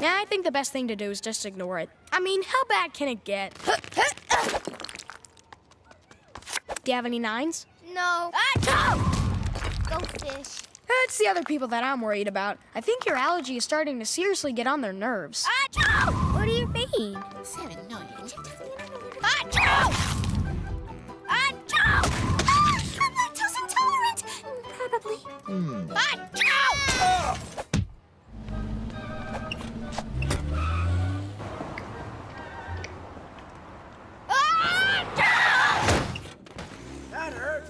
Yeah, I think the best thing to do is just ignore it. I mean, how bad can it get? Do you have any nines? No. Go fish. It's the other people that I'm worried about. I think your allergy is starting to seriously get on their nerves. What do you mean? So annoying. I'm lactose intolerant. Probably. That hurt.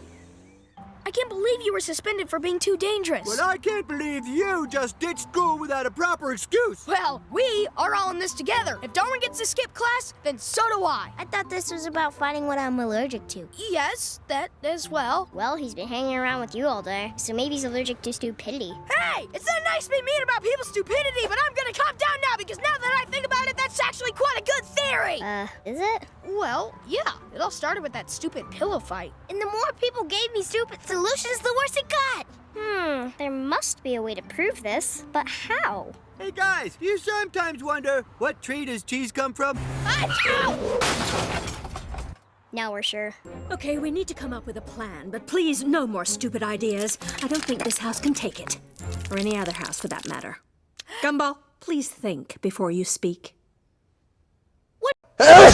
I can't believe you were suspended for being too dangerous. But I can't believe you just ditched school without a proper excuse. Well, we are all in this together. If Darwin gets to skip class, then so do I. I thought this was about finding what I'm allergic to. Yes, that as well. Well, he's been hanging around with you all day, so maybe he's allergic to stupidity. Hey, it's not nice to be mean about people's stupidity, but I'm gonna calm down now because now that I think about it, that's actually quite a good theory. Is it? Well, yeah, it all started with that stupid pillow fight. And the more people gave me stupid solutions, the worse it got. There must be a way to prove this, but how? Hey guys, you sometimes wonder, what tree does cheese come from? Now we're sure. Okay, we need to come up with a plan, but please, no more stupid ideas. I don't think this house can take it. Or any other house, for that matter. Gumball, please think before you speak.